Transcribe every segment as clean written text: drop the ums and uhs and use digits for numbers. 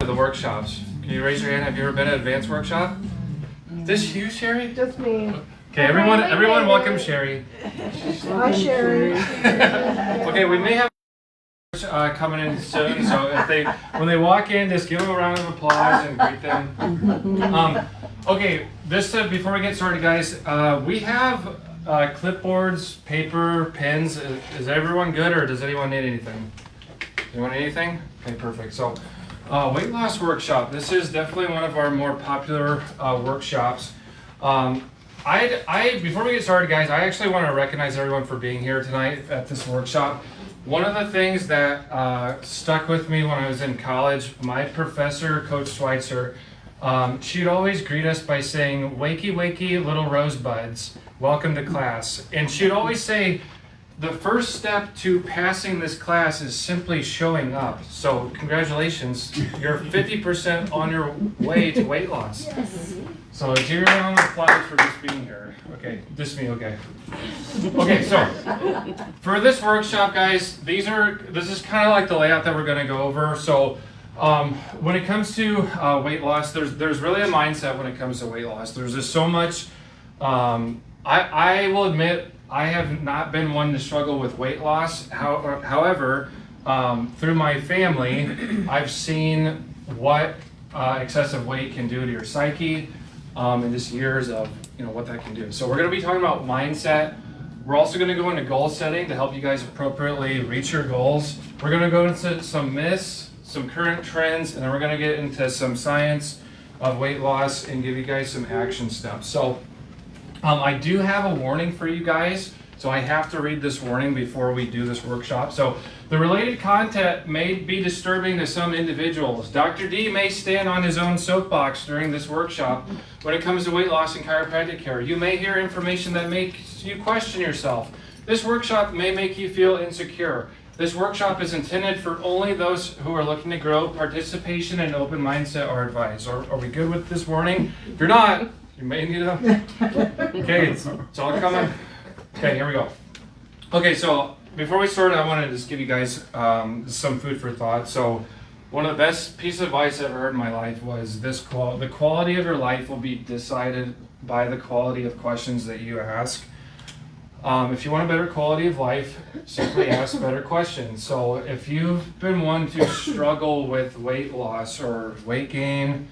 The workshops. Can you raise your hand? Have you ever been at advanced workshop? This you, Sherry? Just me. Okay, everyone welcome Sherry. Hi, Sherry. Okay, we may have coming in soon, so when they walk in, just give them a round of applause and greet them. Okay, before we get started, guys, we have clipboards, paper, pens. Is everyone good, or does anyone need anything? Anyone need anything? Okay, perfect. So, weight loss workshop. This is definitely one of our more popular workshops. Before we get started, guys, I actually want to recognize everyone for being here tonight at this workshop. One of the things that stuck with me when I was in college, my professor, Coach Schweitzer, she'd always greet us by saying, "Wakey, wakey, little rosebuds, welcome to class." And she'd always say, the first step to passing this class is simply showing up. So congratulations, you're 50% on your way to weight loss. Yes. So give your round of applause for just being here. Okay, just me, okay. Okay, so for this workshop, guys, this is kind of like the layout that we're gonna go over. So when it comes to weight loss, there's really a mindset when it comes to weight loss. There's just so much, I will admit, I have not been one to struggle with weight loss. However, through my family, I've seen what excessive weight can do to your psyche, and just years of what that can do. So we're going to be talking about mindset. We're also going to go into goal setting to help you guys appropriately reach your goals. We're going to go into some myths, some current trends, and then we're going to get into some science of weight loss and give you guys some action steps. So I do have a warning for you guys, so I have to read this warning before we do this workshop. So the related content may be disturbing to some individuals. Dr. D may stand on his own soapbox during this workshop when it comes to weight loss and chiropractic care. You may hear information that makes you question yourself. This workshop may make you feel insecure. This workshop is intended for only those who are looking to grow. Participation and open mindset are advised. Are we good with this warning? If you're not, you may need to. Okay, it's all coming. Okay, here we go. Okay, so before we start, I want to just give you guys some food for thought. So one of the best pieces of advice I ever heard in my life was this quote: the quality of your life will be decided by the quality of questions that you ask. If you want a better quality of life, simply ask better questions. So if you've been one to struggle with weight loss or weight gain,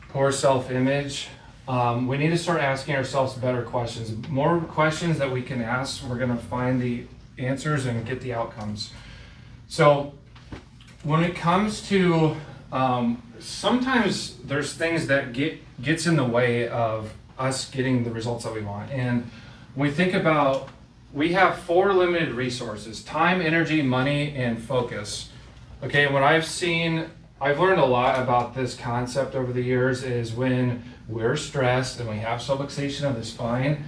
poor self-image, we need to start asking ourselves better questions. More questions that we can ask, we're going to find the answers and get the outcomes. So when it comes to, sometimes there's things that gets in the way of us getting the results that we want. And when we think about, we have 4 limited resources: time, energy, money, and focus. Okay, and what I've learned a lot about this concept over the years is when we're stressed and we have subluxation of the spine,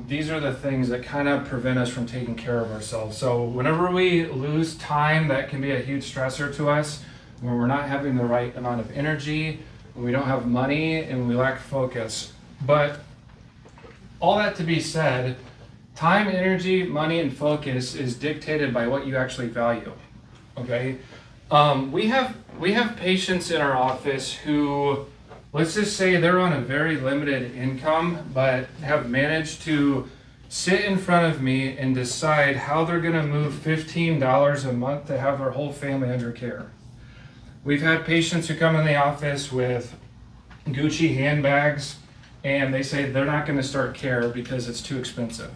these are the things that kind of prevent us from taking care of ourselves. So whenever we lose time, that can be a huge stressor to us. When we're not having the right amount of energy, when we don't have money, and we lack focus. But all that to be said, time, energy, money, and focus is dictated by what you actually value. Okay? We have patients in our office who, let's just say they're on a very limited income, but have managed to sit in front of me and decide how they're going to move $15 a month to have their whole family under care. We've had patients who come in the office with Gucci handbags, and they say they're not going to start care because it's too expensive.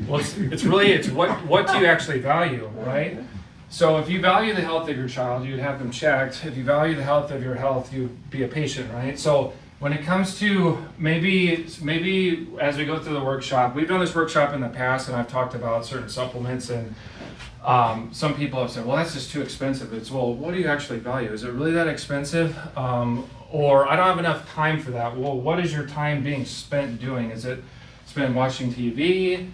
Well, it's what do you actually value, right? So if you value the health of your child, you'd have them checked. If you value the health of your health, you'd be a patient, right? So when it comes to maybe as we go through the workshop, we've done this workshop in the past, and I've talked about certain supplements, and some people have said, well, that's just too expensive. It's, well, what do you actually value? Is it really that expensive? Or I don't have enough time for that. Well, what is your time being spent doing? Is it spent watching TV?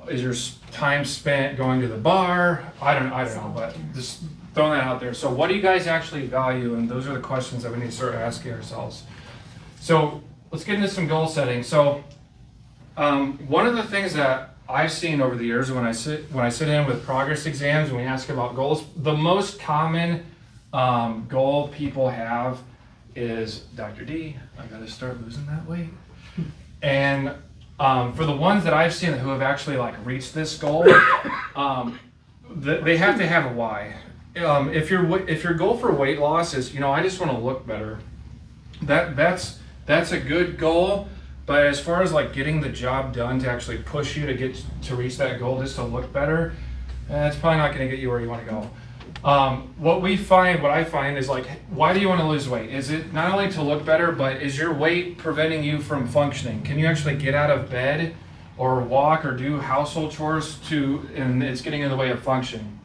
Is your time spent going to the bar? I don't know, but just throwing that out there. So what do you guys actually value? And those are the questions that we need to start asking ourselves. So let's get into some goal setting. So one of the things that I've seen over the years when I sit in with progress exams and we ask about goals, the most common goal people have is, Dr. D, I gotta start losing that weight. And for the ones that I've seen who have actually like reached this goal, they have to have a why. If your goal for weight loss is, I just want to look better, that's a good goal. But as far as like getting the job done to actually push you to reach that goal just to look better, it's probably not going to get you where you want to go. What I find is like, why do you want to lose weight? Is it not only to look better, but is your weight preventing you from functioning? Can you actually get out of bed or walk or do household chores and it's getting in the way of function?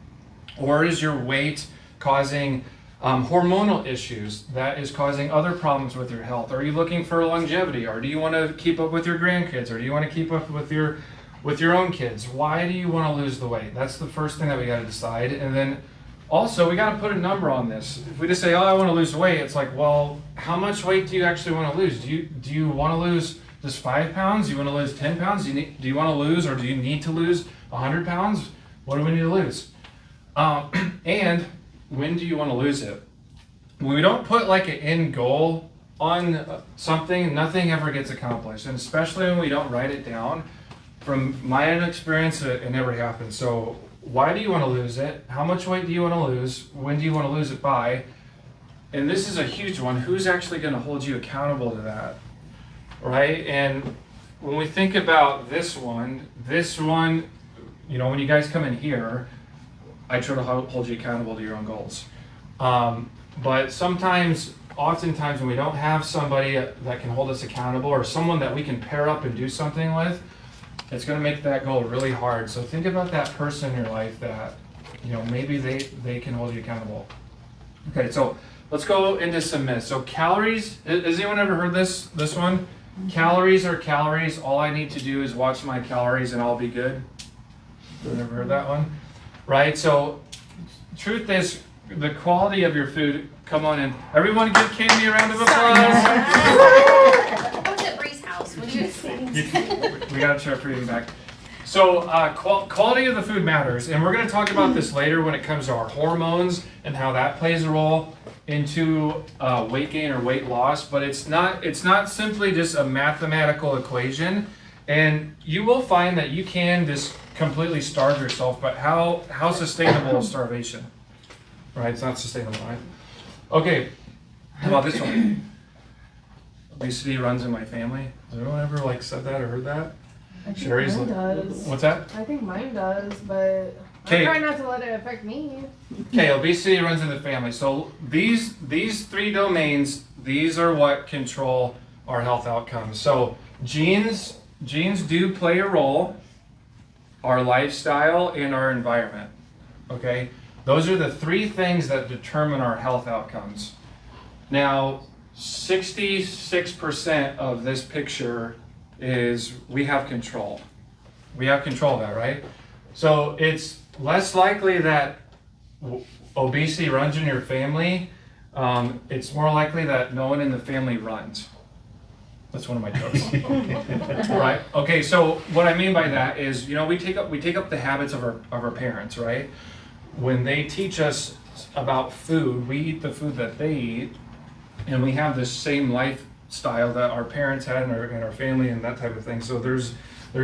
Or is your weight causing hormonal issues that is causing other problems with your health? Are you looking for longevity, or do you want to keep up with your grandkids, or do you want to keep up with your own kids? Why do you want to lose the weight? That's the first thing that we got to decide. And then also we got to put a number on this. If we just say, I want to lose weight, it's like, well, how much weight do you actually want to lose? Do you want to lose just 5 pounds? Do you want to lose 10 pounds? Do you want to lose, or do you need to lose 100 pounds? What do we need to lose? And when do you want to lose it? When we don't put like an end goal on something, nothing ever gets accomplished. And especially when we don't write it down. From my own experience, it never happens. So why do you want to lose it? How much weight do you want to lose? When do you want to lose it by? And this is a huge one. Who's actually going to hold you accountable to that? Right? And when we think about this one, when you guys come in here, I try to hold you accountable to your own goals. But oftentimes when we don't have somebody that can hold us accountable, or someone that we can pair up and do something with, it's going to make that goal really hard. So think about that person in your life that, maybe they can hold you accountable. Okay, so let's go into some myths. So calories, has anyone ever heard this one? Calories are calories. All I need to do is watch my calories and I'll be good. Anyone ever heard that one? Right, so truth is, the quality of your food, come on in. Everyone give Cammy a round of applause. I was at Bree's house when you were saying. We got to start putting back. So quality of the food matters, and we're going to talk about this later when it comes to our hormones and how that plays a role into weight gain or weight loss. But it's not simply just a mathematical equation, and you will find that you can just completely starve yourself. But how sustainable is starvation? Right, it's not sustainable, right? Okay, how about this one? Obesity runs in my family. Has anyone ever said that or heard that? I think Sherry's mine does. What's that? I think mine does, but Okay. I try not to let it affect me. Okay, obesity runs in the family. So these 3 domains, these are what control our health outcomes. So genes do play a role, our lifestyle, and our environment. Okay? Those are the 3 things that determine our health outcomes. Now, 66% of this picture is we have control. We have control of that, right? So it's less likely that obesity runs in your family. It's more likely that no one in the family runs. That's one of my jokes. Right? Okay, so what I mean by that is, we take up the habits of our parents, right? When they teach us about food, we eat the food that they eat, and we have the same lifestyle that our parents had in our family and that type of thing. So there's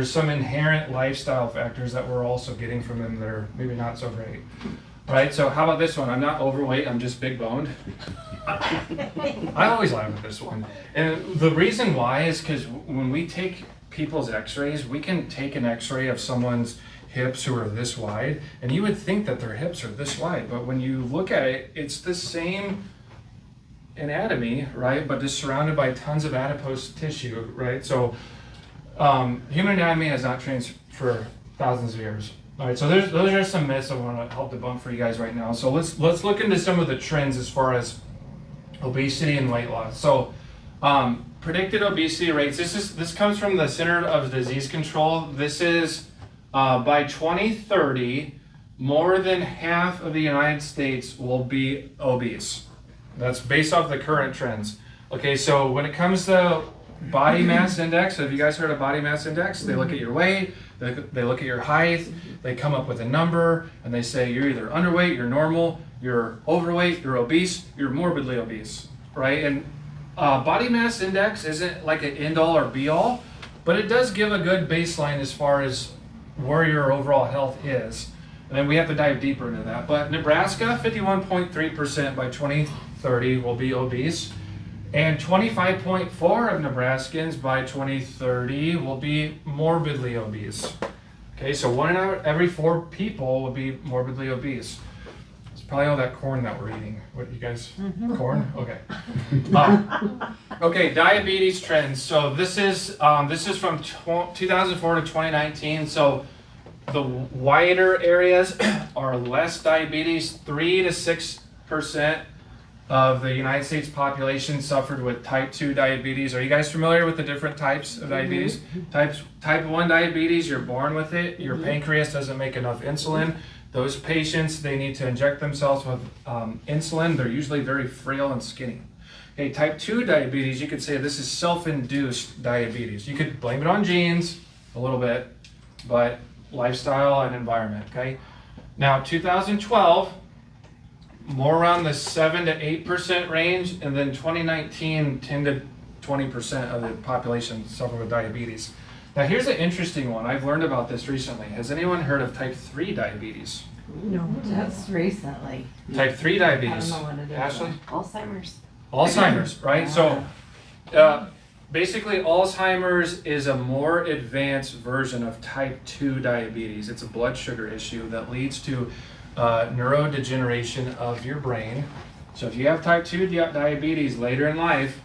some inherent lifestyle factors that we're also getting from them that are maybe not so great. Right? So how about this one? I'm not overweight, I'm just big boned. I always laugh at this one. And the reason why is because when we take people's x-rays, we can take an x-ray of someone's hips who are this wide, and you would think that their hips are this wide, but when you look at it, it's the same anatomy, right? But just surrounded by tons of adipose tissue, right? So human anatomy has not changed for thousands of years. All right, so those are some myths I want to help debunk for you guys right now. So let's look into some of the trends as far as obesity and weight loss. So predicted obesity rates. This comes from the Center of Disease Control. This is by 2030, more than half of the United States will be obese. That's based off the current trends. Okay, so when it comes to body mass index, have you guys heard of body mass index? They look at your weight, they look at your height, they come up with a number, and they say you're either underweight, you're normal, you're overweight, you're obese, you're morbidly obese, right? And body mass index isn't like an end all or be all, but it does give a good baseline as far as where your overall health is. And then we have to dive deeper into that. But Nebraska, 51.3% by 2030 will be obese. And 25.4 of Nebraskans by 2030 will be morbidly obese. Okay, so 1 out of every 4 people will be morbidly obese. It's probably all that corn that we're eating. What, you guys, corn? Okay. Okay, diabetes trends. So this is from 2004 to 2019. So the wider areas are less diabetes. 3 to 6% of the United States population suffered with type 2 diabetes. Are you guys familiar with the different types of diabetes? Type 1 diabetes, you're born with it. Your pancreas doesn't make enough insulin. Those patients, they need to inject themselves with insulin. They're usually very frail and skinny. Okay, type 2 diabetes, you could say this is self-induced diabetes. You could blame it on genes a little bit, but lifestyle and environment, okay? Now, 2012, more around the 7 to 8% range, and then 2019, 10 to 20% of the population suffer with diabetes. Now, here's an interesting one. I've learned about this recently. Has anyone heard of type 3 diabetes? No, just recently. Type 3 diabetes. I don't know what it is. Ashley? Alzheimer's. Alzheimer's, right? So, basically, Alzheimer's is a more advanced version of type 2 diabetes. It's a blood sugar issue that leads to neurodegeneration of your brain. So if you have type 2 diabetes later in life,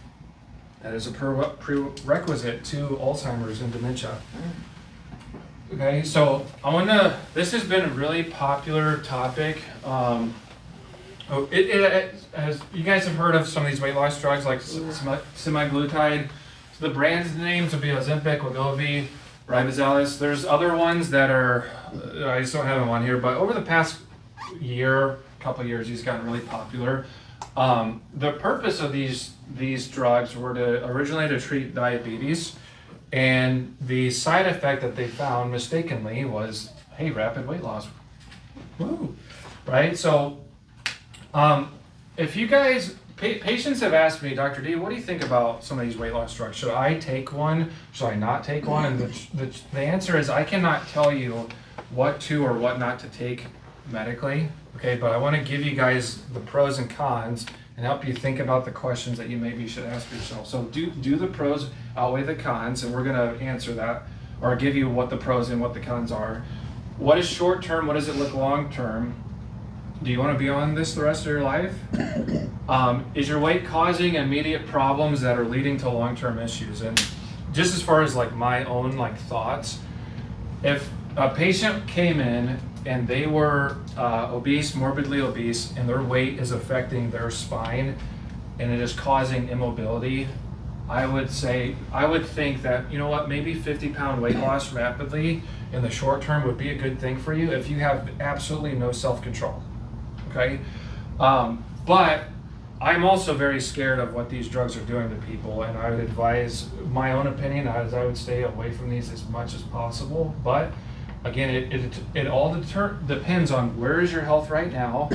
that is a prerequisite to Alzheimer's and dementia. Okay, so this has been a really popular topic. As you guys have heard of some of these weight loss drugs like semaglutide. So the brand names would be Ozempic, Wegovy, Ribozelis. There's other ones that are, I just don't have them on here, but over the past couple years, these gotten really popular. The purpose of these drugs were originally to treat diabetes, and the side effect that they found mistakenly was, hey, rapid weight loss. Woo! Right? So, if you guys, patients have asked me, Dr. D, what do you think about some of these weight loss drugs? Should I take one? Should I not take one? And the answer is I cannot tell you what to or what not to take medically, okay, but I want to give you guys the pros and cons and help you think about the questions that you maybe should ask yourself. So do the pros outweigh the cons, and we're going to answer that or give you what the pros and what the cons are. What is short term? What does it look long term? Do you want to be on this the rest of your life? Is your weight causing immediate problems that are leading to long-term issues? And just as far as like my own thoughts, if a patient came in and they were obese, morbidly obese, and their weight is affecting their spine and it is causing immobility, I would think that, you know what, maybe 50-pound weight loss rapidly in the short term would be a good thing for you if you have absolutely no self-control, okay? But I'm also very scared of what these drugs are doing to people, and I would advise, my own opinion, as I would stay away from these as much as possible. But again, it all depends on where is your health right now,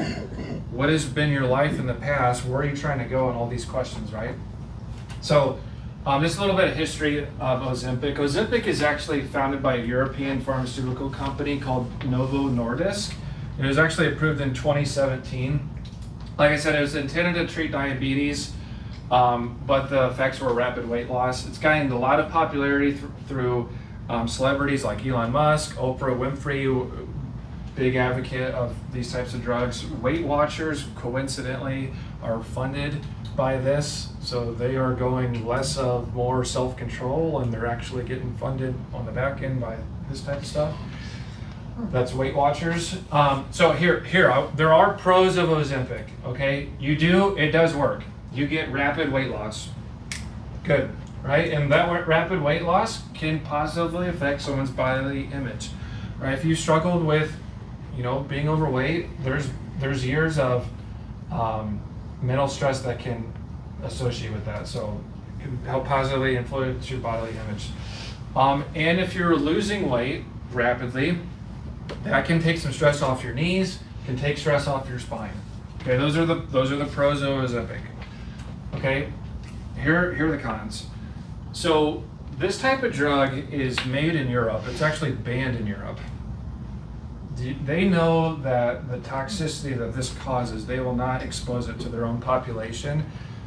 what has been your life in the past, where are you trying to go, and all these questions, right? So just a little bit of history of Ozempic. Ozempic is actually founded by a European pharmaceutical company called Novo Nordisk. It was actually approved in 2017. Like I said, it was intended to treat diabetes, but the effects were rapid weight loss. It's gained a lot of popularity through celebrities like Elon Musk, Oprah Winfrey, big advocate of these types of drugs. Weight Watchers, coincidentally, are funded by this, so they are going more self-control, and they're actually getting funded on the back end by this type of stuff. That's Weight Watchers. So here, there are pros of Ozempic, okay? It does work. You get rapid weight loss. Good, right? And that rapid weight loss can positively affect someone's bodily image, right? If you struggled with, being overweight, there's years of mental stress that can associate with that. So it can help positively influence your bodily image. And if you're losing weight rapidly, that can take some stress off your knees, can take stress off your spine. Okay, those are the pros of Ozempic. Okay, here are the cons. So this type of drug is made in Europe. It's actually banned in Europe. They know that the toxicity that this causes, they will not expose it to their own population.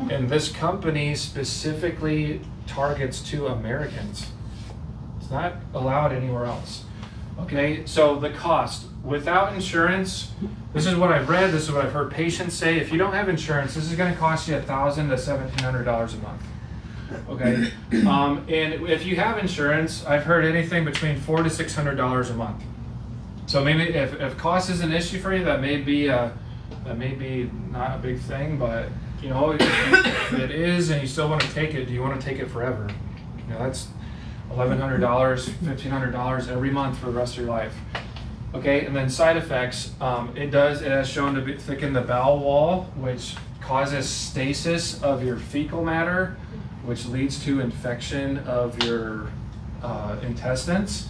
And this company specifically targets to Americans. It's not allowed anywhere else. Okay, so the cost. Without insurance, this is what I've read, this is what I've heard patients say. If you don't have insurance, this is going to cost you $1,000 to $1,700 a month. Okay, and if you have insurance, I've heard anything between $400 to $600 a month. So maybe if cost is an issue for you, that may be not a big thing, but you know, if it is and you still want to take it, do you want to take it forever? You know, that's $1,100, $1,500 every month for the rest of your life. Okay, and then side effects, it has shown to thicken the bowel wall, which causes stasis of your fecal matter, which leads to infection of your intestines.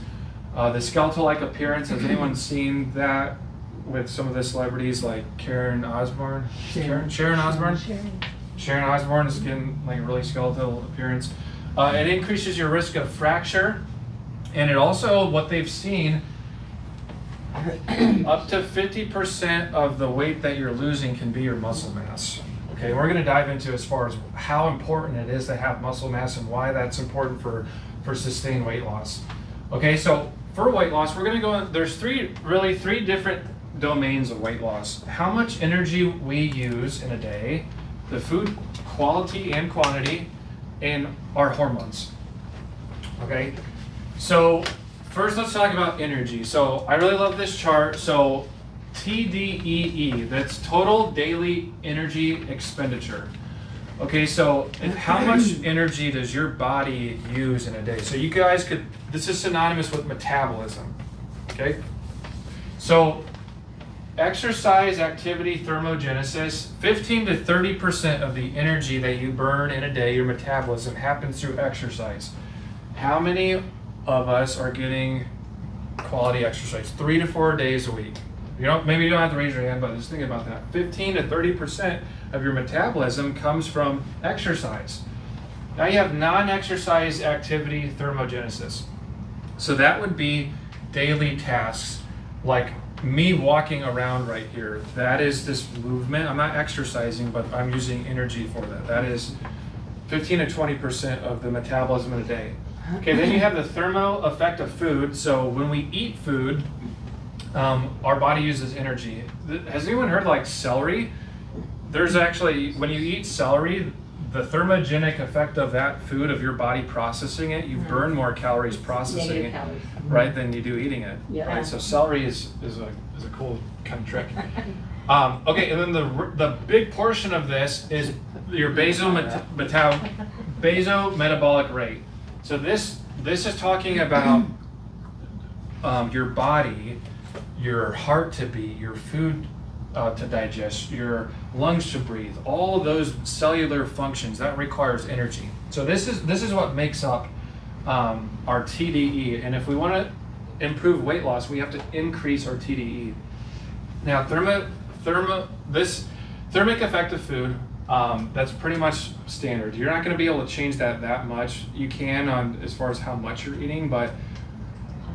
The skeletal-like appearance, has anyone seen that with some of the celebrities like Sharon Osbourne, is getting like a really skeletal appearance. It increases your risk of fracture, and it also, what they've seen, up to 50% of the weight that you're losing can be your muscle mass. Okay, we're going to dive into as far as how important it is to have muscle mass and why that's important for sustained weight loss. Okay, so for weight loss, we're going to go, there's three different domains of weight loss. How much energy we use in a day, the food quality and quantity, and our hormones. Okay, so first let's talk about energy. So I really love this chart. So TDEE, that's total daily energy expenditure. Okay, so how much energy does your body use in a day? So you guys could, this is synonymous with metabolism. Okay, so exercise, activity, thermogenesis, 15 to 30% of the energy that you burn in a day, your metabolism, happens through exercise. How many of us are getting quality exercise? 3 to 4 days a week. Maybe you don't have to raise your hand, but just think about that. 15 to 30% of your metabolism comes from exercise. Now you have non-exercise activity, thermogenesis. So that would be daily tasks like me walking around right here. That is this movement. I'm not exercising, but I'm using energy for that. That is 15 to 20% of the metabolism in a day. Okay, then you have the thermo effect of food. So when we eat food, our body uses energy. Has anyone heard like celery? There's actually, when you eat celery, the thermogenic effect of that food, of your body processing it, you burn more calories processing it, right, than you do eating it. Yeah. Right? So celery is a cool kind of trick. Okay, and then the big portion of this is your basal metabolic rate. So this is talking about your body, your heart to beat, your food to digest, your lungs to breathe, all of those cellular functions that requires energy. So this is what makes up our TDE, and if we want to improve weight loss, we have to increase our TDE. Now, this thermic effect of food, that's pretty much standard. You're not going to be able to change that much. You can on as far as how much you're eating, but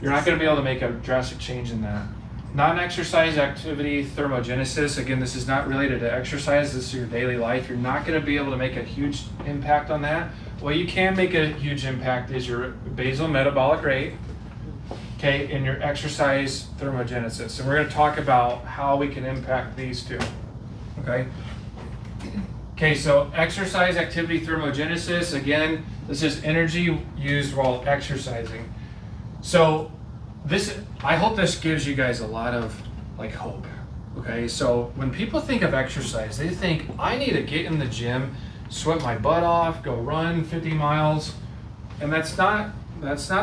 you're not going to be able to make a drastic change in that. Non-exercise activity, thermogenesis, again, this is not related to exercise, this is your daily life. You're not going to be able to make a huge impact on that. What you can make a huge impact is your basal metabolic rate, okay, and your exercise thermogenesis. And we're going to talk about how we can impact these two, okay? Okay, so exercise activity thermogenesis, again, this is energy used while exercising. So I hope this gives you guys a lot of like hope. Okay, so when people think of exercise, they think I need to get in the gym, sweat my butt off, go run 50 miles, and that's not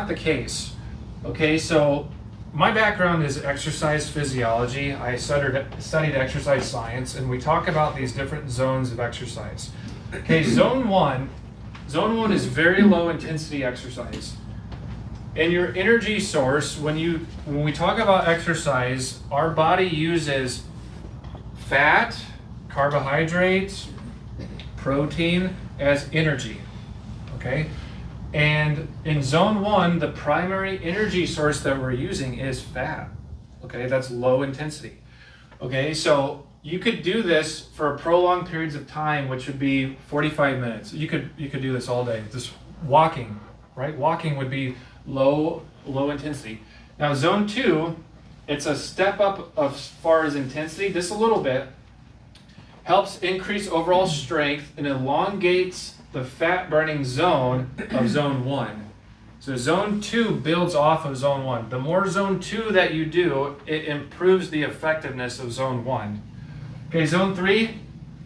the case. Okay, so my background is exercise physiology. I studied exercise science, and we talk about these different zones of exercise. Okay, zone one is very low intensity exercise. And your energy source, when we talk about exercise, our body uses fat, carbohydrates, protein as energy, okay? And in zone 1, the primary energy source that we're using is fat, okay? That's low intensity, okay? So you could do this for prolonged periods of time, which would be 45 minutes. You could do this all day. Just walking, right? Walking would be low intensity. Now zone 2, it's a step up as far as intensity, just a little bit, helps increase overall strength and elongates the fat burning zone of zone 1. So zone 2 builds off of zone 1. The more zone 2 that you do, it improves the effectiveness of zone 1. Okay, zone 3,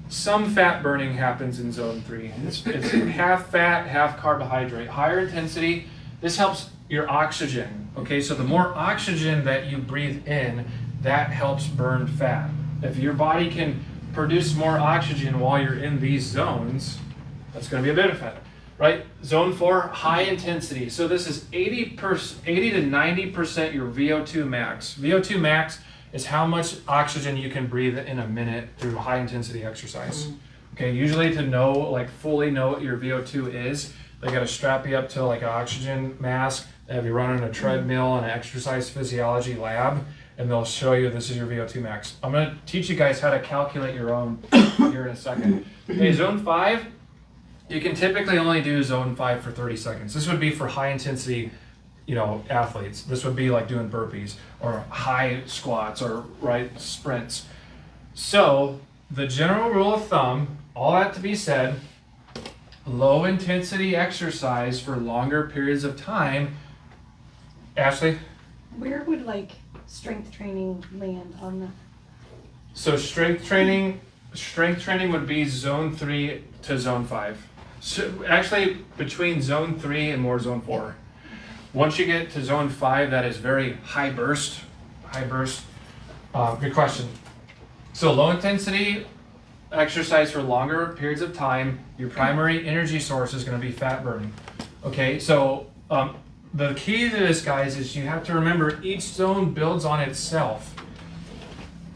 some fat burning happens in zone 3. It's half fat, half carbohydrate. Higher intensity, this helps your oxygen. Okay, so the more oxygen that you breathe in, that helps burn fat. If your body can produce more oxygen while you're in these zones, that's going to be a benefit, right? Zone 4, high intensity. So this is 80 to 90% your VO2 max. VO2 max is how much oxygen you can breathe in a minute through high intensity exercise. Okay, usually to know, like fully know what your VO2 is, they got to strap you up to like an oxygen mask. They have you running a treadmill in an exercise physiology lab, and they'll show you this is your VO2 max. I'm going to teach you guys how to calculate your own here in a second. Okay, zone 5, you can typically only do zone 5 for 30 seconds. This would be for high intensity, athletes. This would be like doing burpees or high squats or sprints. So the general rule of thumb, all that to be said, low intensity exercise for longer periods of time. Ashley? Where would like strength training land on the? So strength training would be zone 3 to zone 5. So actually between zone 3 and more zone 4. Once you get to zone 5, that is very high burst. Good question. So low intensity exercise for longer periods of time, your primary energy source is going to be fat burning. Okay, so the key to this, guys, is you have to remember each zone builds on itself.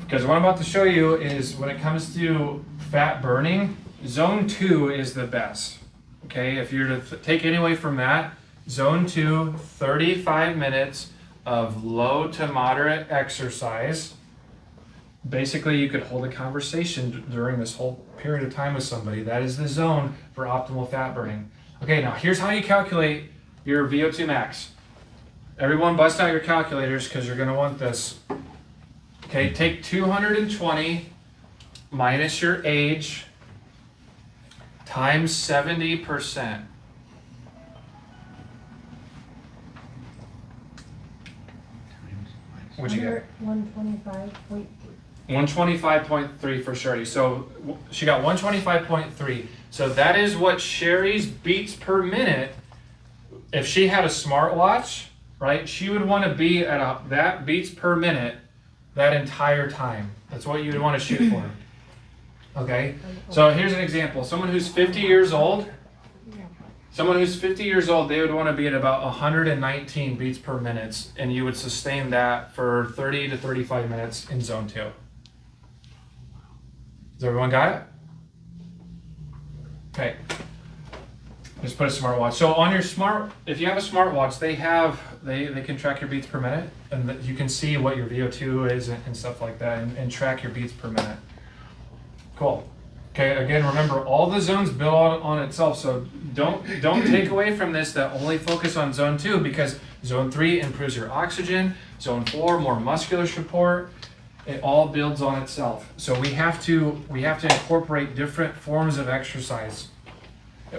Because what I'm about to show you is when it comes to fat burning, zone 2 is the best. Okay, if you're to take any away from that, zone 2, 35 minutes of low to moderate exercise. Basically, you could hold a conversation during this whole period of time with somebody. That is the zone for optimal fat burning. Okay, now here's how you calculate your VO2 max. Everyone bust out your calculators because you're going to want this. Okay, take 220 minus your age times 70%. What'd you get? 125.3. 125.3 for Sherry. So she got 125.3. So that is what Sherry's beats per minute. If she had a smartwatch, right, she would want to be at that beats per minute that entire time. That's what you would want to shoot for. Okay? So here's an example. Someone who's 50 years old, they would want to be at about 119 beats per minute, and you would sustain that for 30 to 35 minutes in zone 2. Has everyone got it? Okay. Just put a smartwatch. So on your if you have a smartwatch, they can track your beats per minute, and you can see what your VO2 is and stuff like that, and track your beats per minute. Cool. Okay, again, remember all the zones build on itself, so don't take away from this that only focus on zone 2, because zone 3 improves your oxygen, zone 4 more muscular support. It all builds on itself. So we have to incorporate different forms of exercise.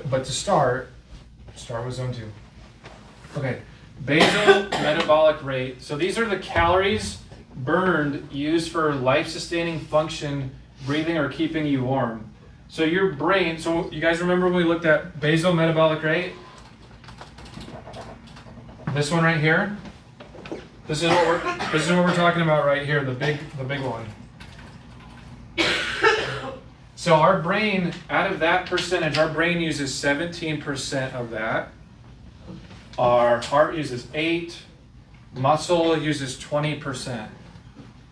But to start with zone 2. Okay, basal metabolic rate. So these are the calories burned used for life-sustaining function, breathing or keeping you warm. So your brain, so you guys remember when we looked at basal metabolic rate? This one right here? This is what we're talking about right here, the big one. So our brain, out of that percentage, our brain uses 17% of that. Our heart uses 8%. Muscle uses 20%.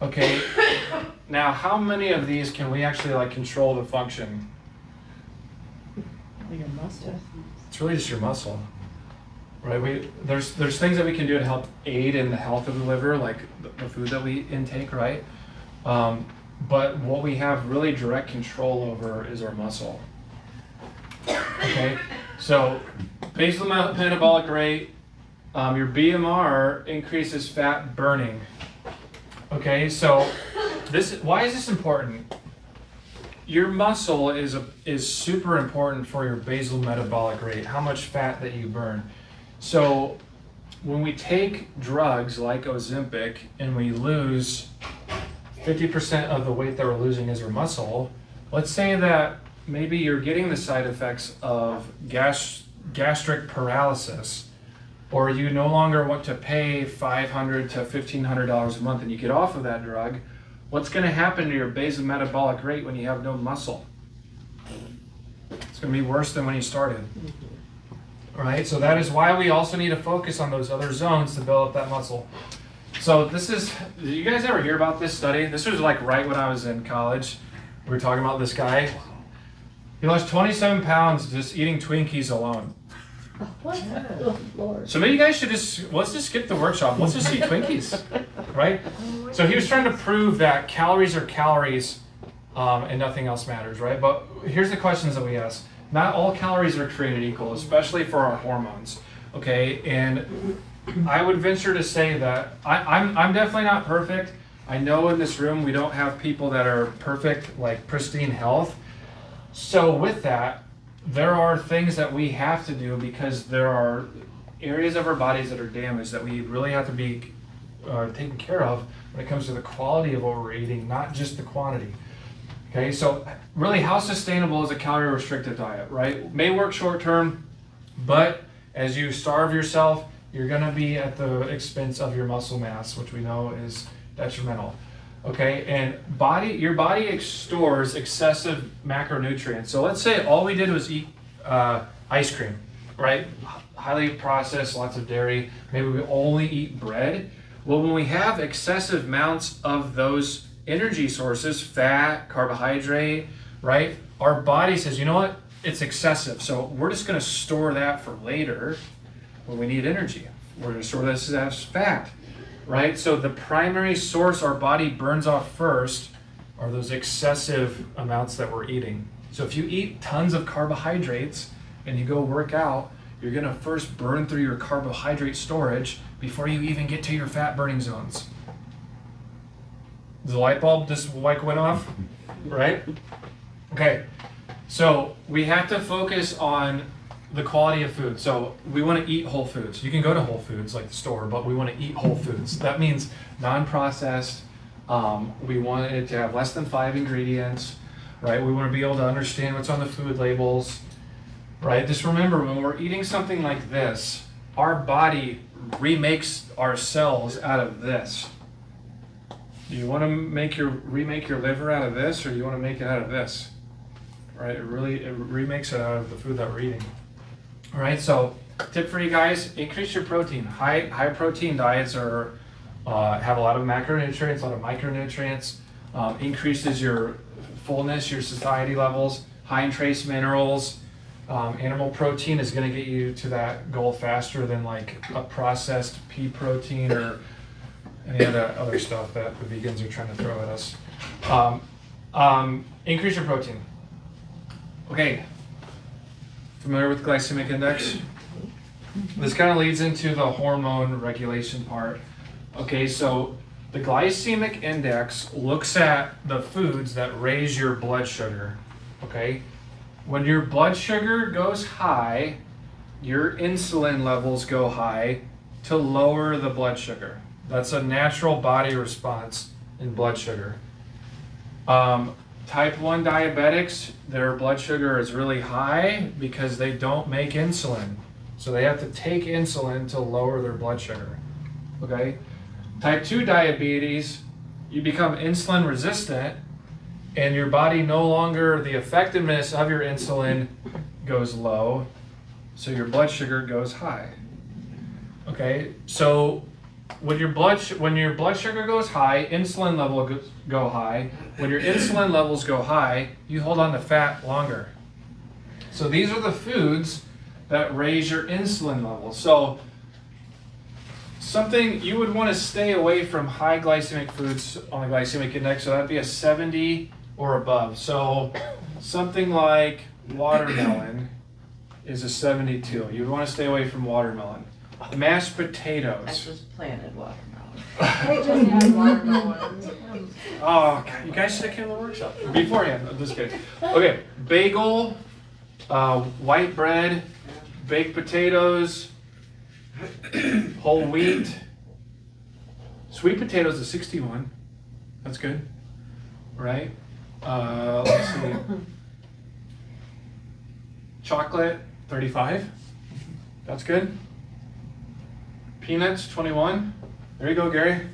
Okay, now how many of these can we actually like control the function? Like a muscle. It's really just your muscle, right? There's things that we can do to help aid in the health of the liver, like the food that we intake, right? But what we have really direct control over is our muscle. Okay, so basal metabolic rate, your BMR increases fat burning. Okay, so why is this important? Your muscle is super important for your basal metabolic rate, how much fat that you burn. So when we take drugs like Ozempic and we lose 50% of the weight that we're losing is our muscle, let's say that maybe you're getting the side effects of gastric paralysis, or you no longer want to pay $500 to $1,500 a month and you get off of that drug. What's going to happen to your basal metabolic rate when you have no muscle? It's going to be worse than when you started. All right, so that is why we also need to focus on those other zones to build up that muscle. So did you guys ever hear about this study? This was like right when I was in college. We were talking about this guy. He lost 27 pounds just eating Twinkies alone. What? Oh, Lord. So maybe you guys should let's just skip the workshop. Let's just eat Twinkies, right? So he was trying to prove that calories are calories and nothing else matters, right? But here's the questions that we ask. Not all calories are created equal, especially for our hormones, okay? And I would venture to say that I'm definitely not perfect. I know in this room we don't have people that are perfect, like pristine health. So with that, there are things that we have to do because there are areas of our bodies that are damaged that we really have to be taken care of when it comes to the quality of what we're eating, not just the quantity. Okay, so really how sustainable is a calorie restricted diet, right? May work short term, but as you starve yourself, you're gonna be at the expense of your muscle mass, which we know is detrimental. Okay, and your body stores excessive macronutrients. So let's say all we did was eat ice cream, right? Highly processed, lots of dairy. Maybe we only eat bread. Well, when we have excessive amounts of those energy sources, fat, carbohydrate, right? Our body says, you know what? It's excessive. So we're just going to store that for later when we need energy. We're going to store this as fat. Right? So the primary source our body burns off first are those excessive amounts that we're eating. So if you eat tons of carbohydrates and you go work out, you're going to first burn through your carbohydrate storage before you even get to your fat burning zones. The light bulb just like went off, right? Okay, so we have to focus on the quality of food. So we want to eat whole foods. You can go to Whole Foods like the store, but we want to eat whole foods. That means non-processed. We want it to have less than 5 ingredients, right? We want to be able to understand what's on the food labels, right? Just remember, when we're eating something like this, our body remakes our cells out of this. Do you want to remake your liver out of this, or do you want to make it out of this? Right? It remakes it out of the food that we're eating. All right, so tip for you guys, increase your protein. High protein diets have a lot of macronutrients, a lot of micronutrients, increases your fullness, your satiety levels, high in trace minerals. Animal protein is going to get you to that goal faster than like a processed pea protein or any of the other stuff that the vegans are trying to throw at us. Increase your protein. Okay. Familiar with glycemic index? This kind of leads into the hormone regulation part. Okay, so the glycemic index looks at the foods that raise your blood sugar. Okay, when your blood sugar goes high, your insulin levels go high to lower the blood sugar. That's a natural body response in blood sugar. Type 1 diabetics, their blood sugar is really high because they don't make insulin. So they have to take insulin to lower their blood sugar. Okay? Type 2 diabetes, you become insulin resistant and your body no longer, the effectiveness of your insulin goes low, so your blood sugar goes high. Okay? So when your blood sugar goes high, insulin level go high. When your insulin levels go high, you hold on to fat longer. So these are the foods that raise your insulin level. So something you would want to stay away from high glycemic foods on the glycemic index. So that'd be a 70 or above. So something like watermelon is a 72. You'd want to stay away from watermelon. Mashed I potatoes. just planted watermelon. Oh, God, you guys should have came to the workshop beforehand. I'm just kidding. Okay, bagel, white bread, baked potatoes, whole wheat. Sweet potatoes is 61. That's good, right? Let's see. Chocolate, 35. That's good. Peanuts, 21. There you go, Gary.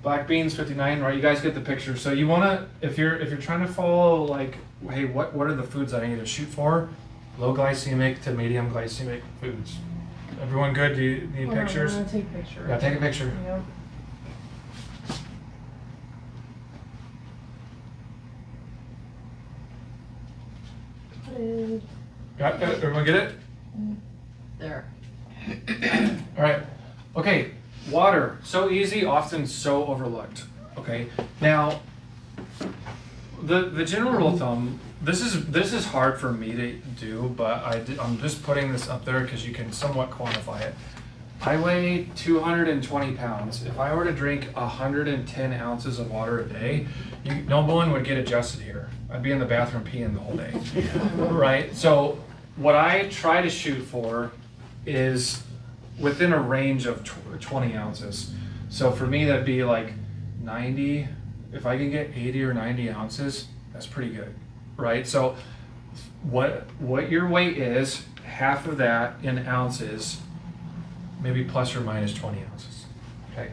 Black beans, 59. Right, you guys get the picture. So you wanna, if you're trying to follow, like, hey, what are the foods that I need to shoot for? Low glycemic to medium glycemic foods. Everyone good? Do you need pictures? I'm gonna take a picture. Yeah, take a picture. Yep. Got it? Everyone get it? There. All right. Okay. Water. So easy, often so overlooked. Okay. Now, the general rule of thumb. This is hard for me to do, but I'm just putting this up there because you can somewhat quantify it. I weigh 220 pounds. If I were to drink 110 ounces of water a day, no one would get adjusted here. I'd be in the bathroom peeing the whole day, right? So what I try to shoot for is within a range of 20 ounces. So for me, that'd be like 90. If I can get 80 or 90 ounces, that's pretty good, right? So what your weight is, half of that in ounces, maybe plus or minus 20 ounces, okay?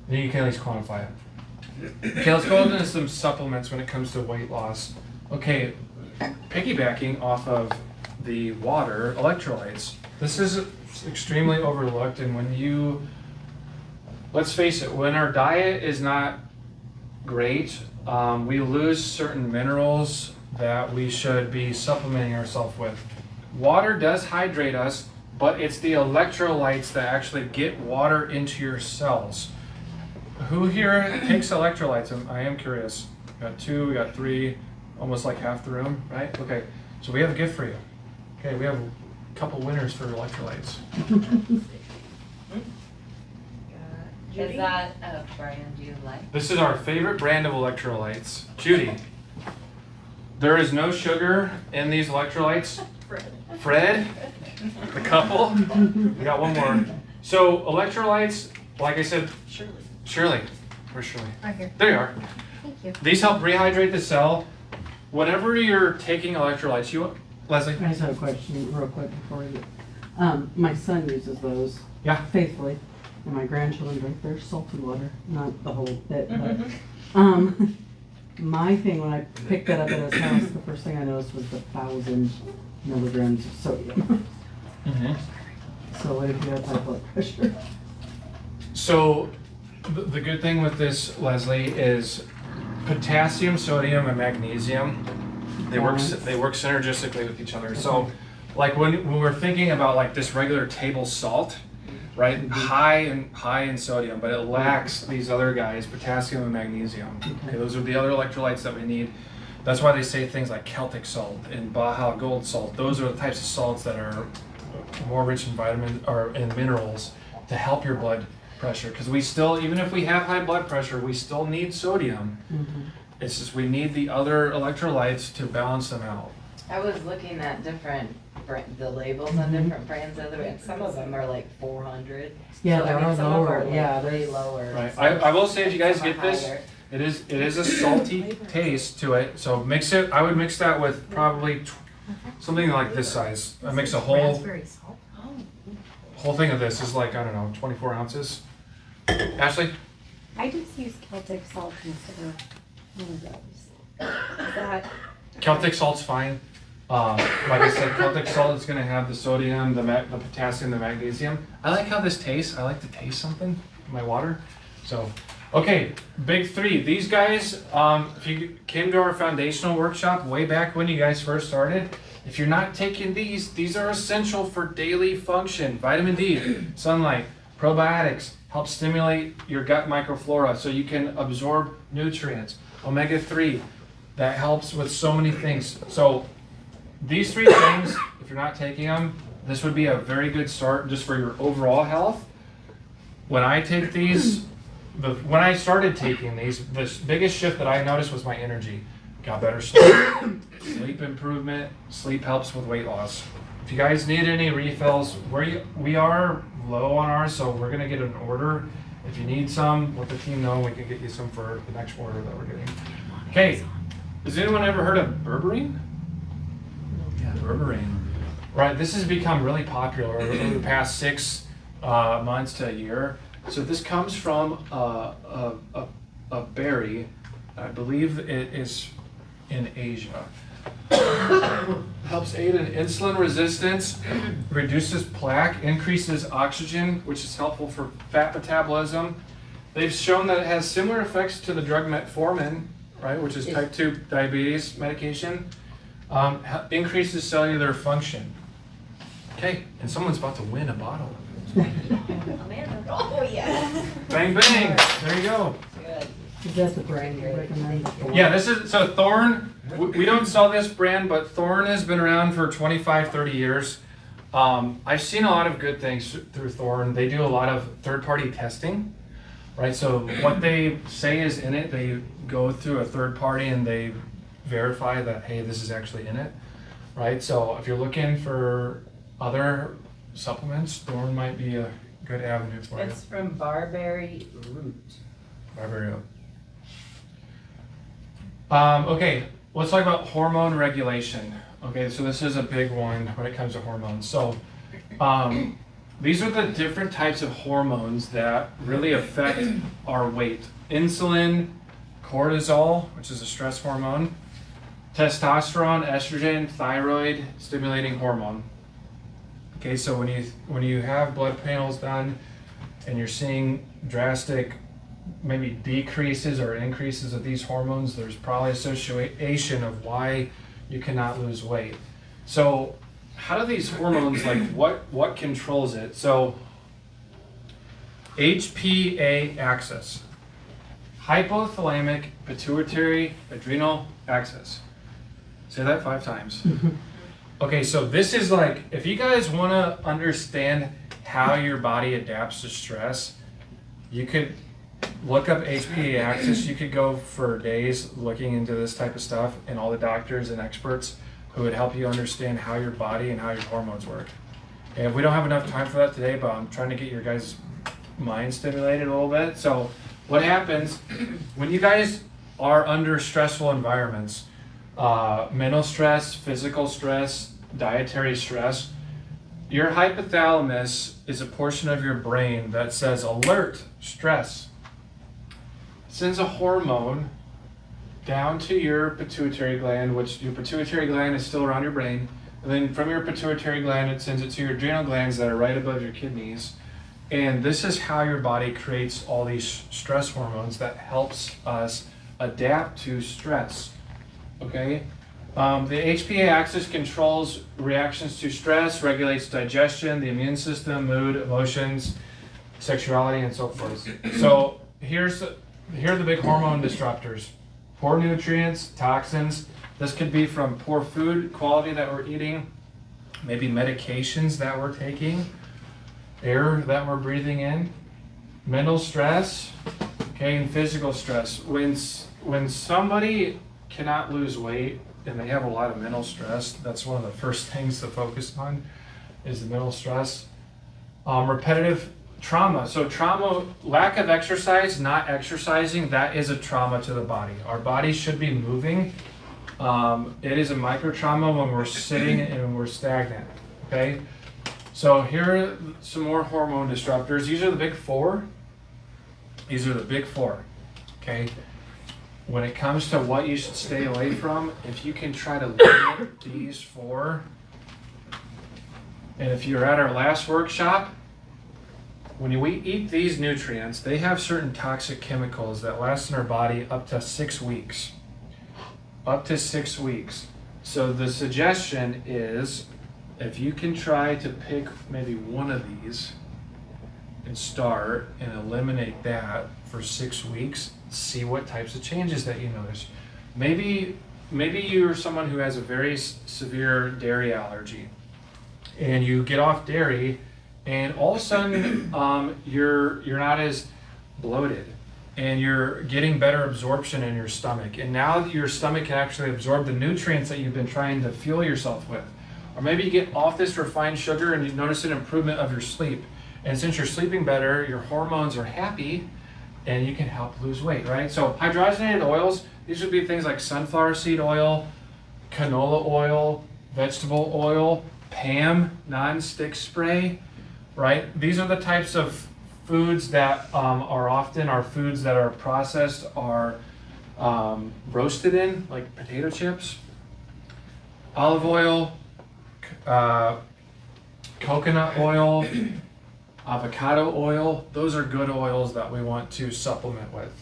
Then you can at least quantify it. Okay, let's go into some supplements when it comes to weight loss. Okay, piggybacking off of the water, electrolytes. This is extremely overlooked, and let's face it, when our diet is not great, we lose certain minerals that we should be supplementing ourselves with. Water does hydrate us, but it's the electrolytes that actually get water into your cells. Who here takes electrolytes? I am curious. We got 2, we got 3, almost like half the room, right? Okay, so we have a gift for you. Okay, we have a couple winners for electrolytes. Is that a brand you like? This is our favorite brand of electrolytes. Judy, there is no sugar in these electrolytes. Fred, the couple. We got one more. So electrolytes, like I said, Shirley. Where's Shirley? Right here. There you are. Thank you. These help rehydrate the cell. Whenever you're taking electrolytes, Leslie? I just have a question real quick before you. My son uses those Yeah. faithfully, and my grandchildren drink their salted water, not the whole bit, but, my thing, when I picked that up at his house, the first thing I noticed was the 1,000 milligrams of sodium. Mm-hmm. So what if you have high blood pressure? So the good thing with this, Leslie, is potassium, sodium, and magnesium. They work synergistically with each other. So, like when we're thinking about like this regular table salt, right? High in sodium, but it lacks these other guys, potassium and magnesium. Okay, those are the other electrolytes that we need. That's why they say things like Celtic salt and Baja Gold salt. Those are the types of salts that are more rich in vitamins or in minerals to help your blood pressure. Because we still, even if we have high blood pressure, we still need sodium. Mm-hmm. It's just we need the other electrolytes to balance them out. I was looking at the labels on different brands the other way, and some of them are like 400. Yeah, So, they I mean, are some of them lower, like yeah, way there's- lower. Right. Some- I will say if you guys some are get this, higher. it is a salty taste to it. So mix it. I would mix that with probably something like this size. I mix a whole Raspberry salt. thing of this is like, I don't know, 24 ounces. Ashley? I just use Celtic salt instead of one of those. Is that, Celtic salt's fine. Like I said, Celtic salt is going to have the sodium, the potassium, the magnesium. I like how this tastes. I like to taste something in my water. So, okay, big three. These guys, if you came to our foundational workshop way back when you guys first started, if you're not taking these are essential for daily function. Vitamin D, sunlight, probiotics, help stimulate your gut microflora so you can absorb nutrients. Omega-3, that helps with so many things. So these three things, if you're not taking them, this would be a very good start just for your overall health. When I take these, when I started taking these, the biggest shift that I noticed was my energy. Got better sleep, sleep improvement, sleep helps with weight loss. If you guys need any refills, we are low on ours, so we're gonna get an order. If you need some, let the team know, we can get you some for the next order that we're getting. Okay, has anyone ever heard of berberine? Yeah, berberine. Right, this has become really popular over the past 6 months to a year. So this comes from a berry. I believe it is in Asia. Helps aid in insulin resistance, reduces plaque, increases oxygen, which is helpful for fat metabolism. They've shown that it has similar effects to the drug metformin, right, which is type 2 diabetes medication. Increases cellular function. Okay, and someone's about to win a bottle. Amanda. Oh, yeah. Bang, bang. There you go. Good. Is that the brand you recommend? Yeah, this is, so Thorne, we don't sell this brand, but Thorne has been around for 25, 30 years. I've seen a lot of good things through Thorne. They do a lot of third-party testing, right? So what they say is in it, they go through a third party and they verify that, hey, this is actually in it, right? So if you're looking for other supplements, Thorne might be a good avenue for you. It's from barberry root. Barberry. Okay, let's talk about hormone regulation. Okay, so this is a big one when it comes to hormones. So these are the different types of hormones that really affect our weight. Insulin, cortisol, which is a stress hormone, testosterone, estrogen, thyroid, stimulating hormone. Okay, so when you have blood panels done and you're seeing drastic maybe decreases or increases of these hormones, there's probably association of why you cannot lose weight. So how do these hormones, like what controls it? So HPA axis, hypothalamic pituitary adrenal axis. Say that 5 times. Okay, so this is like, if you guys want to understand how your body adapts to stress, you could look up HPA axis. You could go for days looking into this type of stuff, and all the doctors and experts who would help you understand how your body and how your hormones work. And we don't have enough time for that today, but I'm trying to get your guys' mind stimulated a little bit. So what happens when you guys are under stressful environments, mental stress, physical stress, dietary stress, your hypothalamus is a portion of your brain that says alert, stress. Sends a hormone down to your pituitary gland, which your pituitary gland is still around your brain. And then from your pituitary gland, it sends it to your adrenal glands that are right above your kidneys. And this is how your body creates all these stress hormones that helps us adapt to stress. Okay? The HPA axis controls reactions to stress, regulates digestion, the immune system, mood, emotions, sexuality, and so forth. So here are the big hormone disruptors. Poor nutrients, toxins. This could be from poor food quality that we're eating, maybe medications that we're taking, air that we're breathing in, mental stress, okay, and physical stress. When somebody cannot lose weight and they have a lot of mental stress, that's one of the first things to focus on is the mental stress. Repetitive trauma. So trauma, lack of exercise, not exercising, that is a trauma to the body. Our body should be moving. It is a micro trauma when we're sitting and we're stagnant. Okay. So here are some more hormone disruptors. These are the big 4. These are the big 4. Okay. when it comes to what you should stay away from, if you can try to limit these four, and if you're at our last workshop, when we eat these nutrients, they have certain toxic chemicals that last in our body up to 6 weeks. Up to 6 weeks. So the suggestion is, if you can try to pick maybe one of these and start and eliminate that for 6 weeks, see what types of changes that you notice. Maybe you're someone who has a very severe dairy allergy, and you get off dairy, and all of a sudden you're not as bloated, and you're getting better absorption in your stomach, and now your stomach can actually absorb the nutrients that you've been trying to fuel yourself with. Or maybe you get off this refined sugar and you notice an improvement of your sleep, and since you're sleeping better, your hormones are happy, and you can help lose weight, right? So hydrogenated oils, these would be things like sunflower seed oil, canola oil, vegetable oil, PAM, non-stick spray, right? These are the types of foods that are often our foods that are processed, are roasted in, like potato chips, olive oil, coconut oil, avocado oil. Those are good oils that we want to supplement with.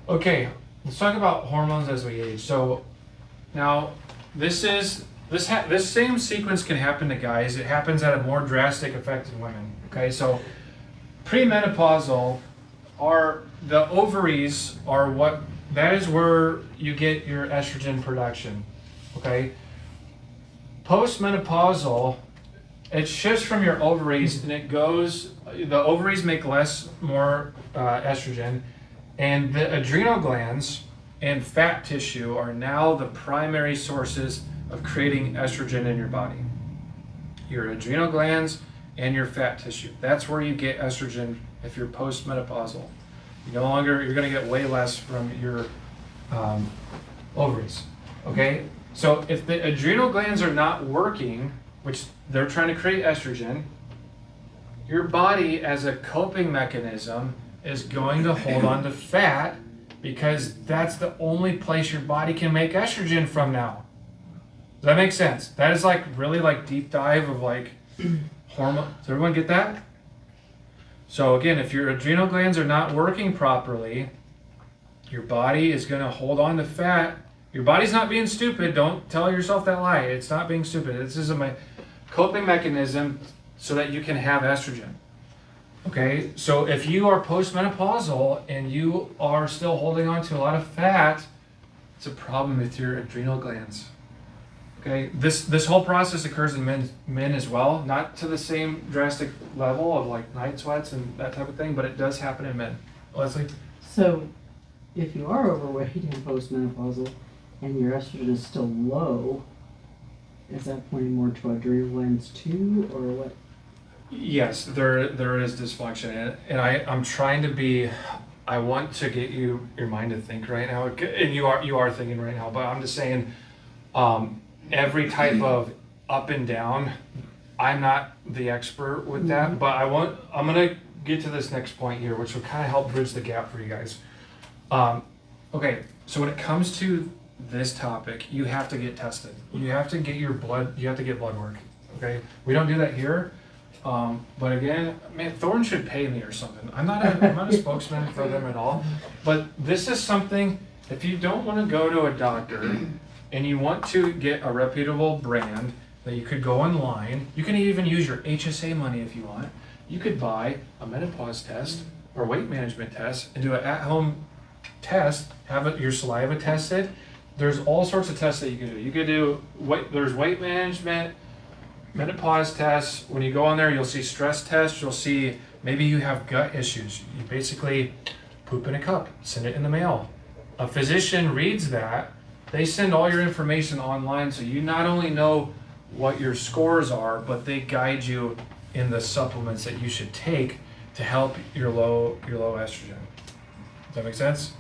Okay, let's talk about hormones as we age. So now this same sequence can happen to guys. It happens at a more drastic effect in women. Okay, so premenopausal are the ovaries are what that is where you get your estrogen production. Okay, postmenopausal, it shifts from your ovaries and it goes, the ovaries make more estrogen, and the adrenal glands and fat tissue are now the primary sources of creating estrogen in your body. Your adrenal glands and your fat tissue. That's where you get estrogen if you're postmenopausal. You're gonna get way less from your ovaries, okay? So if the adrenal glands are not working, which they're trying to create estrogen, your body as a coping mechanism is going to hold on to fat because that's the only place your body can make estrogen from now. Does that make sense? That is like really like deep dive of like hormone. Does everyone get that? So again, if your adrenal glands are not working properly, your body is going to hold on to fat. Your body's not being stupid. Don't tell yourself that lie. It's not being stupid. This is a coping mechanism so that you can have estrogen. Okay, so if you are postmenopausal and you are still holding on to a lot of fat, it's a problem with your adrenal glands. Okay, this whole process occurs in men as well, not to the same drastic level of like night sweats and that type of thing, but it does happen in men. Leslie? So if you are overweight and postmenopausal and your estrogen is still low, is that pointing more to adrenal glands too, or what? Yes, there is dysfunction, and I'm trying to be. I want to get your mind to think right now, and you are thinking right now. But I'm just saying, every type of up and down, I'm not the expert with that. But I'm gonna get to this next point here, which will kind of help bridge the gap for you guys. Okay, so when it comes to this topic, you have to get tested. You have to get your blood. You have to get blood work. Okay, we don't do that here. But again, man, Thorne should pay me or something. I'm not a spokesman for them at all. But this is something, if you don't want to go to a doctor and you want to get a reputable brand that you could go online, you can even use your HSA money if you want. You could buy a menopause test or weight management test and do an at-home test, have your saliva tested. There's all sorts of tests that you can do. You could do there's weight management, menopause tests. When you go on there, you'll see stress tests. You'll see maybe you have gut issues. You basically poop in a cup, send it in the mail. A physician reads that. They send all your information online, so you not only know what your scores are, but they guide you in the supplements that you should take to help your low estrogen. Does that make sense?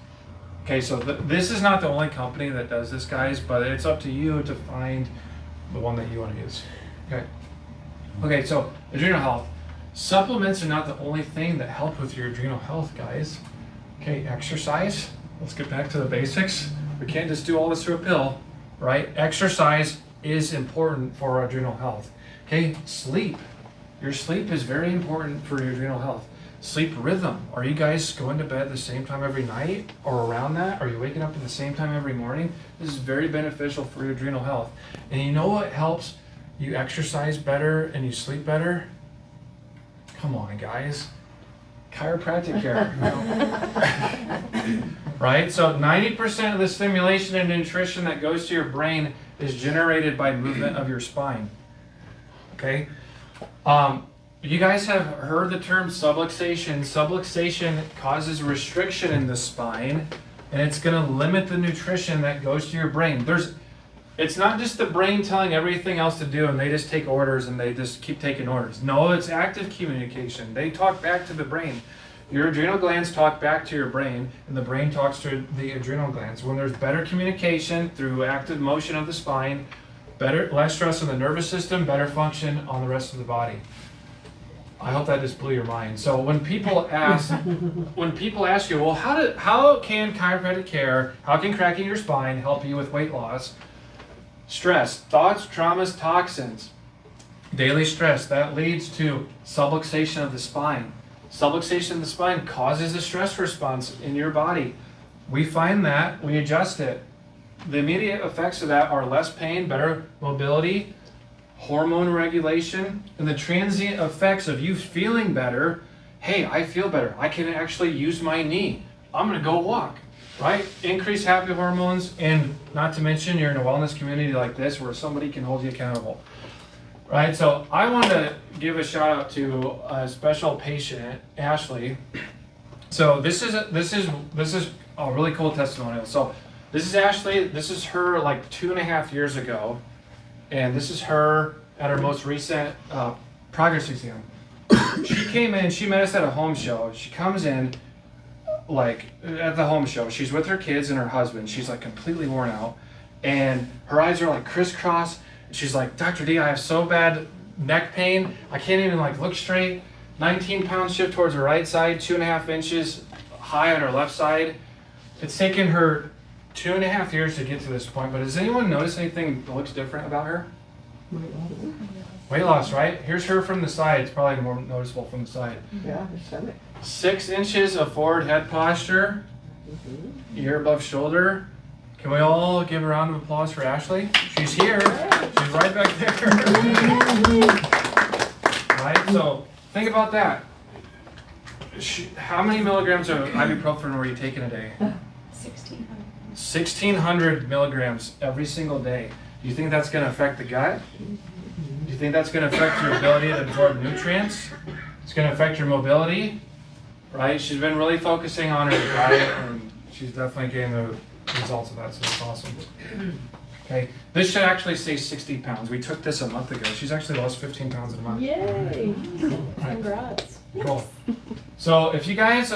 Okay, so this is not the only company that does this, guys, but it's up to you to find the one that you want to use. Okay, so adrenal health. Supplements are not the only thing that help with your adrenal health, guys. Okay, exercise. Let's get back to the basics. We can't just do all this through a pill, right? Exercise is important for our adrenal health. Okay, sleep. Your sleep is very important for your adrenal health. Sleep rhythm. Are you guys going to bed the same time every night or around that? Are you waking up at the same time every morning? This is very beneficial for your adrenal health. And you know what helps you exercise better and you sleep better? Come on, guys. Chiropractic care. Right? So 90% of the stimulation and nutrition that goes to your brain is generated by movement of your spine. Okay? You guys have heard the term subluxation. Subluxation causes restriction in the spine, and it's going to limit the nutrition that goes to your brain. It's not just the brain telling everything else to do and they just take orders and they just keep taking orders. No, it's active communication. They talk back to the brain. Your adrenal glands talk back to your brain, and the brain talks to the adrenal glands. When there's better communication through active motion of the spine, less stress on the nervous system, better function on the rest of the body. I hope that just blew your mind. So when people ask you, well, how can chiropractic care, how can cracking your spine help you with weight loss? Stress, thoughts, traumas, toxins, daily stress, that leads to subluxation of the spine. Subluxation of the spine causes a stress response in your body. We find that, we adjust it. The immediate effects of that are less pain, better mobility, hormone regulation, and the transient effects of you feeling better. Hey, I feel better. I can actually use my knee. I'm going to go walk, right? Increase happy hormones, and not to mention you're in a wellness community like this where somebody can hold you accountable, right? So I want to give a shout out to a special patient, Ashley. So this is a really cool testimonial. So this is Ashley. This is her like 2.5 years ago. And this is her at her most recent progress exam. She came in, she met us at a home show. She comes in, like, at the home show. She's with her kids and her husband. She's, like, completely worn out. And her eyes are, like, crisscross. She's like, Dr. D, I have so bad neck pain. I can't even, like, look straight. 19 pounds shift towards her right side, 2.5 inches high on her left side. It's taken her 2.5 years to get to this point, but does anyone notice anything that looks different about her? Weight loss, right? Here's her from the side. It's probably more noticeable from the side. Yeah, her stomach. 6 inches of forward head posture, ear above shoulder. Can we all give a round of applause for Ashley? She's here. She's right back there. Right? So think about that. How many milligrams of ibuprofen were you taking a day? 1,600. 1,600 milligrams every single day. Do you think that's going to affect the gut? Do you think that's going to affect your ability to absorb nutrients? It's going to affect your mobility, right? She's been really focusing on her diet, and she's definitely getting the results of that, so it's awesome. Okay, this should actually say 60 pounds. We took this a month ago. She's actually lost 15 pounds in a month. Yay! Right. Congrats. Cool. So if you guys,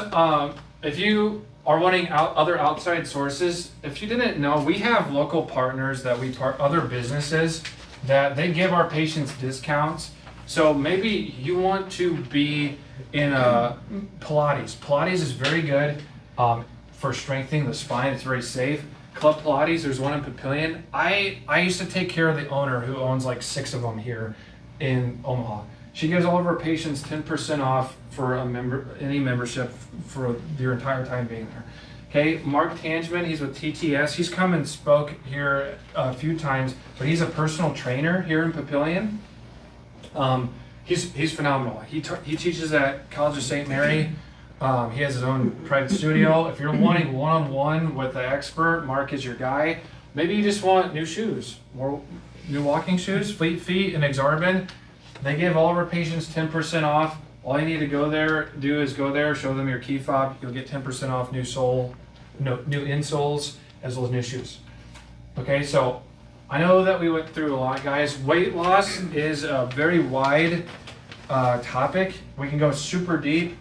if you are wanting other outside sources, if you didn't know, we have local partners that other businesses that they give our patients discounts. So maybe you want to be in Pilates. Pilates is very good for strengthening the spine. It's very safe. Club Pilates, there's one in Papillion. I used to take care of the owner who owns like 6 of them here in Omaha. She gives all of her patients 10% off for any membership for your entire time being there. Okay, Mark Tangman, he's with TTS. He's come and spoke here a few times, but he's a personal trainer here in Papillion. He's phenomenal. He teaches at College of St. Mary. He has his own private studio. If you're wanting one-on-one with an expert, Mark is your guy. Maybe you just want new shoes, more new walking shoes, Fleet Feet and Exarban. They give all of our patients 10% off. All you need to go there, show them your key fob. You'll get 10% off new insoles as well as new shoes. Okay, so I know that we went through a lot, guys. Weight loss is a very wide topic. We can go super deep.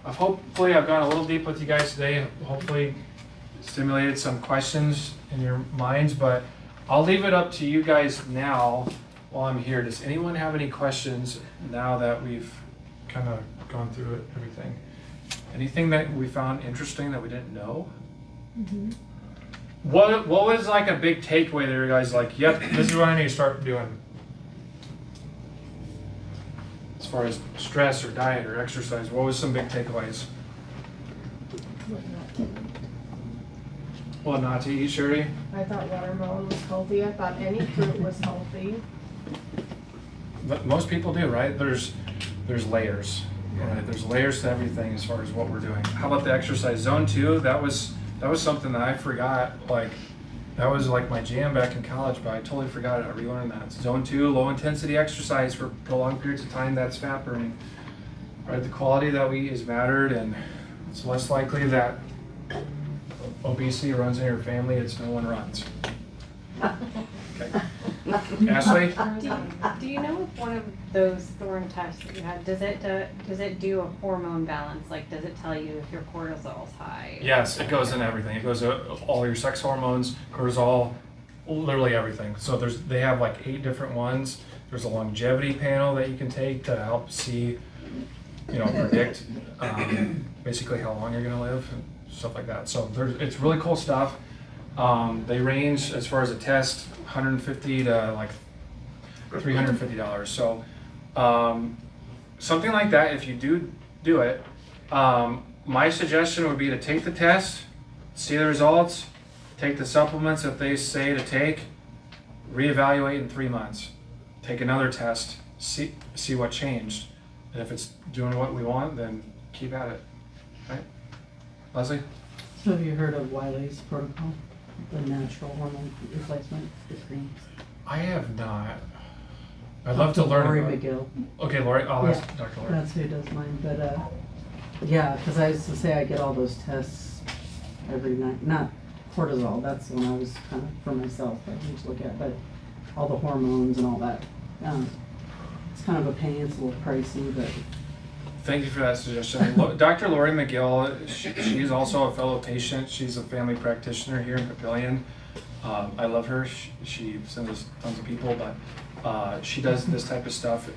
Hopefully I've gone a little deep with you guys today. Hopefully stimulated some questions in your minds, but I'll leave it up to you guys now while I'm here. Does anyone have any questions now that we've kind of gone through everything? Anything that we found interesting that we didn't know? What was like a big takeaway that you guys like, yep, this is what I need to start doing? As far as stress or diet or exercise, what was some big takeaways? What not to eat, Sherry? I thought watermelon was healthy. I thought any fruit was healthy. But most people do, right? There's layers. Right? There's layers to everything as far as what we're doing. How about the exercise? Zone 2, that was something that I forgot. Like, that was like my jam back in college, but I totally forgot it. I relearned that. Zone 2, low intensity exercise for prolonged periods of time, that's fat burning. Right? The quality that we eat is mattered, and it's less likely that obesity runs in your family. It's no one runs. Okay. Ashley? Do you know if one of those thorn tests that you had, does it do a hormone balance? Like, does it tell you if your cortisol's high? Yes, it goes in everything. It goes to all your sex hormones, cortisol, literally everything. So they have like 8 different ones. There's a longevity panel that you can take to help see, predict basically how long you're gonna live and stuff like that. So it's really cool stuff. They range as far as a test, $150 to like $350. So something like that, if you do it, my suggestion would be to take the test, see the results, take the supplements that they say to take, reevaluate in 3 months, take another test, see what changed, and if it's doing what we want, then keep at it. Right, Leslie? So have you heard of Wiley's protocol, the natural hormone replacement screens? I have not. I'd love to learn Lori about it. McGill. Okay, Lori. Oh, that's Yeah, Dr. Lori. That's who does mine, but yeah, because I used to say I get all those tests every night. Not cortisol, that's the one I was kind of for myself I need to look at, but all the hormones and all that. It's kind of a pain, it's a little pricey, but Thank you for that suggestion. Dr. Lori McGill, she's also a fellow patient. She's a family practitioner here in Papillion. I love her. She sends us tons of people, but she does this type of stuff.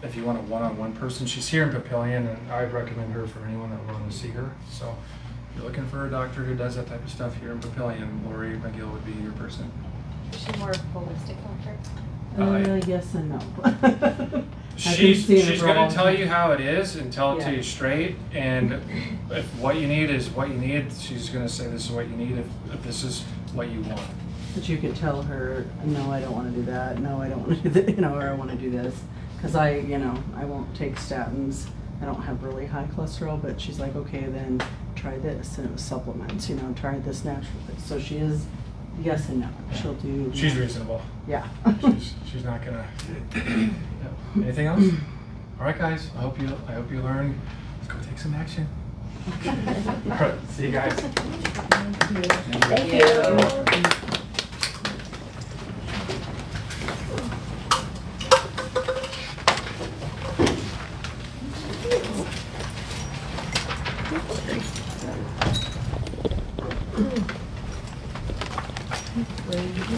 If you want a one-on-one person, she's here in Papillion, and I'd recommend her for anyone that would want to see her. So if you're looking for a doctor who does that type of stuff here in Papillion, Lori McGill would be your person. Is she more holistic doctor? yes and no. She's going to tell you how it is and tell it to Yeah. you straight. And if what you need is what you need, she's going to say this is what you need if this is what you want. But you could tell her, no, I don't want to do that. No, I don't want to do that. Or I want to do this. Because I won't take statins. I don't have really high cholesterol, but she's like, okay, then try this. And it was supplements, try this natural thing. So she is yes and no. She'll do. She's reasonable. Yeah. She's not going to. Anything else? All right, guys. I hope you learn. Let's go take some action. All right. See you guys. Thank you.